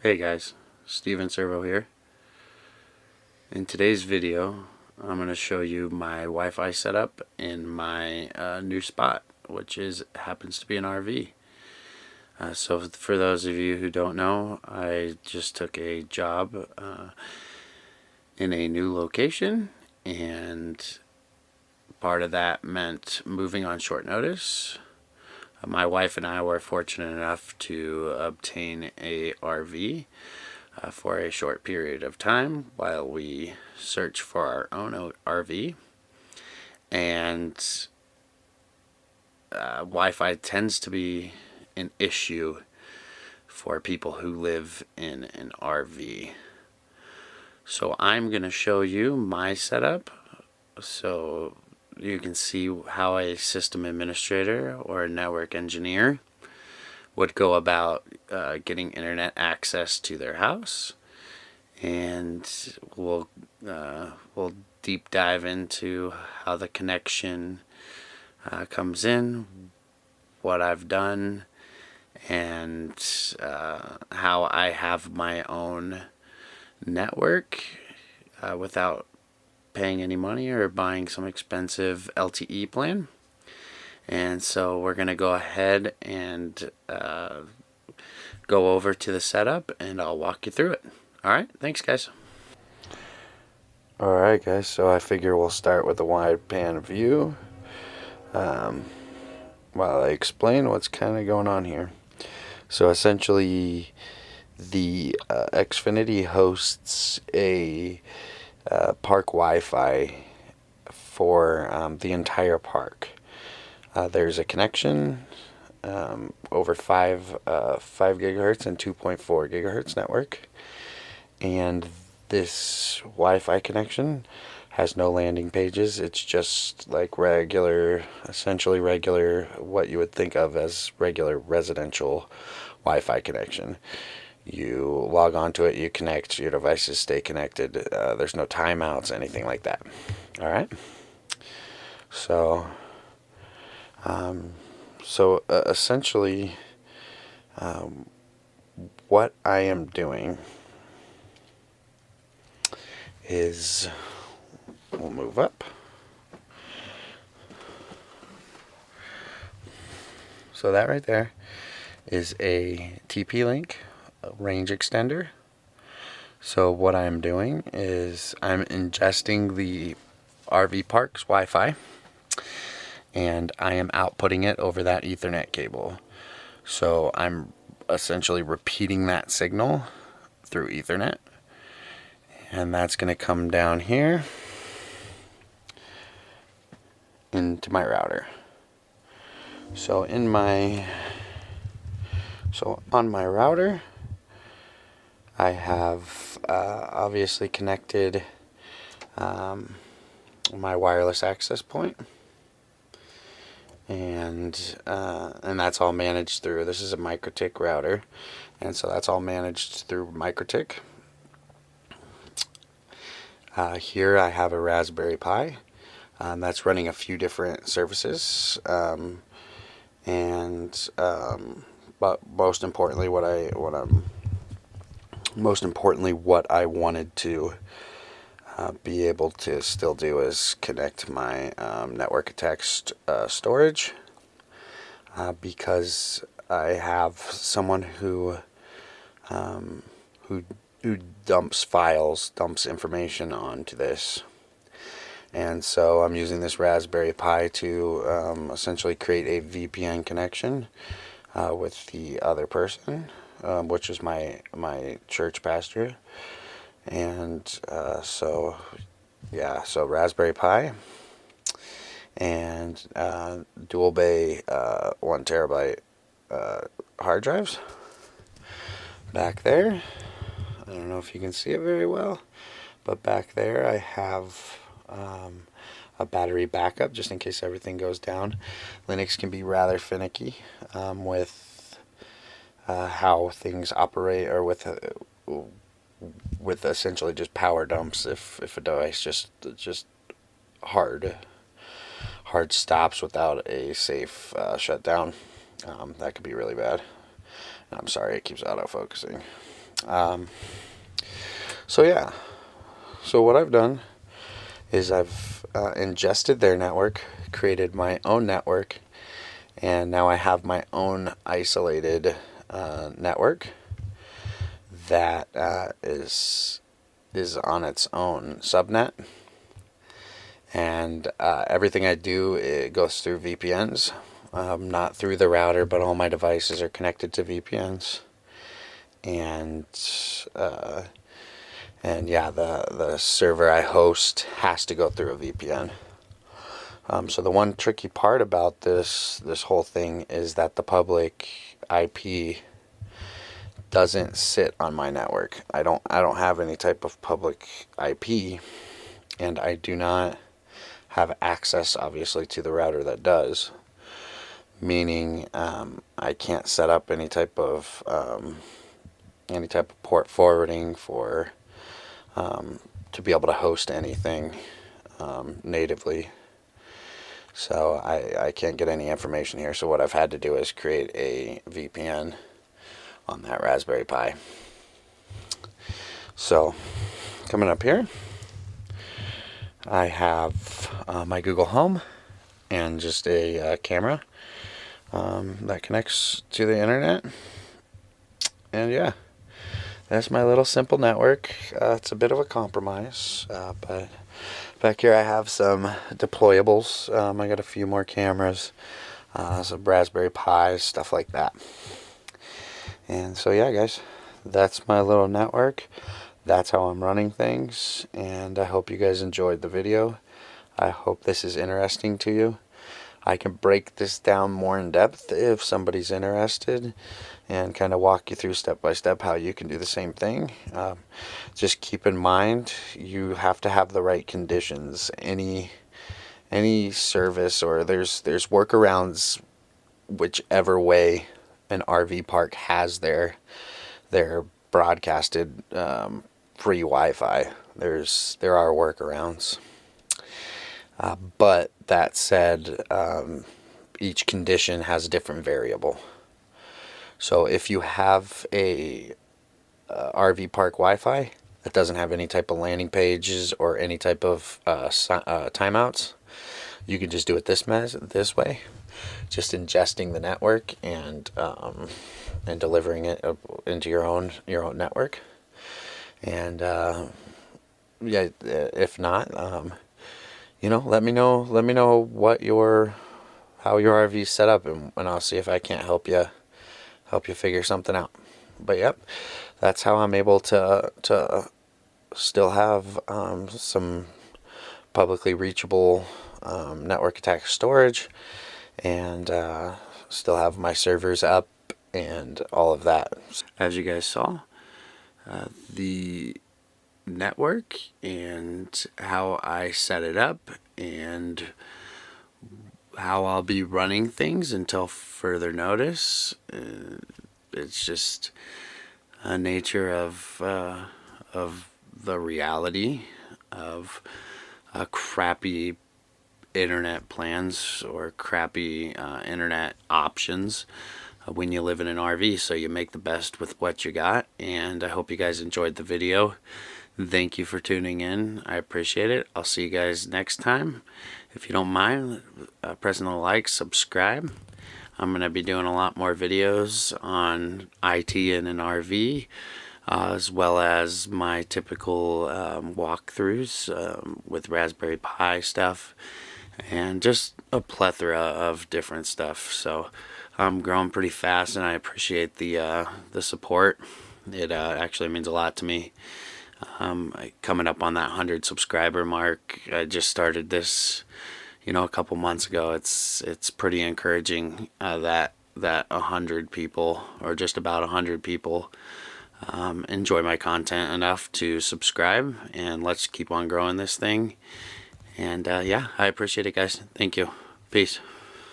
Hey guys, Steven Servo here. In today's video, I'm going to show you my Wi-Fi setup in my new spot, which happens to be an RV. So for those of you who don't know, I just took a job in a new location, and part of that meant moving on short notice. My wife and I were fortunate enough to obtain a RV for a short period of time while we search for our own RV. And Wi-Fi tends to be an issue for people who live in an RV. So I'm going to show you my setup so you can see how a system administrator or a network engineer would go about getting internet access to their house, and we'll deep dive into how the connection comes in, what I've done, and how I have my own network without paying any money or buying some expensive LTE plan. And so we're going to go ahead and go over to the setup, and I'll walk you through it. Alright, thanks guys. Alright guys, so I figure we'll start with a wideband view while I explain what's kind of going on here. So essentially the Xfinity hosts a park Wi-Fi for the entire park. There's a connection over 5 gigahertz and 2.4 gigahertz network, and this Wi-Fi connection has no landing pages. It's just like essentially regular, what you would think of as regular residential Wi-Fi connection. You log onto it, you connect, your devices stay connected. There's no timeouts, anything like that. All right. So essentially, what I am doing is, we'll move up. So that right there is a TP-Link range extender. So what I'm doing is I'm ingesting the RV Park's Wi-Fi, and I am outputting it over that Ethernet cable. So I'm essentially repeating that signal through Ethernet, and that's going to come down here into my router. So on my router, I have obviously connected my wireless access point, and that's all managed through. This is a MikroTik router, and so that's all managed through MikroTik. Here I have a Raspberry Pi that's running a few different services, but most importantly, what I wanted to be able to still do is connect my network attached storage, because I have someone who dumps information onto this. And so I'm using this Raspberry Pi to essentially create a VPN connection with the other person, which is my church pastor. And so Raspberry Pi and dual bay 1 terabyte hard drives back there. I don't know if you can see it very well, but back there I have a battery backup just in case everything goes down. Linux can be rather finicky with how things operate, or with essentially just power dumps if a device just hard stops without a safe shutdown. That could be really bad. And I'm sorry it keeps auto-focusing. So yeah, so what I've done is I've ingested their network, created my own network, and now I have my own isolated network that is on its own subnet, and everything I do, it goes through VPNs, not through the router, but all my devices are connected to VPNs, and yeah, the server I host has to go through a VPN. So the one tricky part about this whole thing is that the public IP doesn't sit on my network. I don't have any type of public IP, and I do not have access, obviously, to the router that does. Meaning, I can't set up any type of port forwarding for to be able to host anything natively. So I can't get any information here. So what I've had to do is create a VPN on that Raspberry Pi. So coming up here, I have my Google Home and just a camera that connects to the internet. And yeah, that's my little simple network. It's a bit of a compromise, but back here I have some deployables. I got a few more cameras, some Raspberry Pis, stuff like that. And so yeah, guys, that's my little network. That's how I'm running things, and I hope you guys enjoyed the video. I hope this is interesting to you. I can break this down more in depth if somebody's interested, and kind of walk you through step by step how you can do the same thing. Just keep in mind, you have to have the right conditions. Any service, or there's workarounds whichever way an RV park has their broadcasted free Wi-Fi. There are workarounds. But that said, each condition has a different variable. So if you have a RV park Wi-Fi that doesn't have any type of landing pages or any type of timeouts, you can just do it this way, just ingesting the network and delivering it into your own network. And yeah, if not, let me know how your RV is set up, and I'll see if I can't help you figure something out. But yep, that's how I'm able to still have some publicly reachable network attack storage, and still have my servers up and all of that. As you guys saw, the network and how I set it up and how I'll be running things until further notice. It's just a nature of the reality of crappy internet plans or crappy internet options when you live in an RV. So you make the best with what you got, and I hope you guys enjoyed the video. Thank you for tuning in. I appreciate it. I'll see you guys next time. If you don't mind pressing the like, subscribe. I'm going to be doing a lot more videos on IT and an RV, as well as my typical walkthroughs with Raspberry Pi stuff, and just a plethora of different stuff. So I'm growing pretty fast, and I appreciate the support. It actually means a lot to me. Coming up on that 100 subscriber mark. I just started this, a couple months ago. It's pretty encouraging that 100 people, or just about 100 people, enjoy my content enough to subscribe, and let's keep on growing this thing. And yeah, I appreciate it, guys. Thank you. Peace.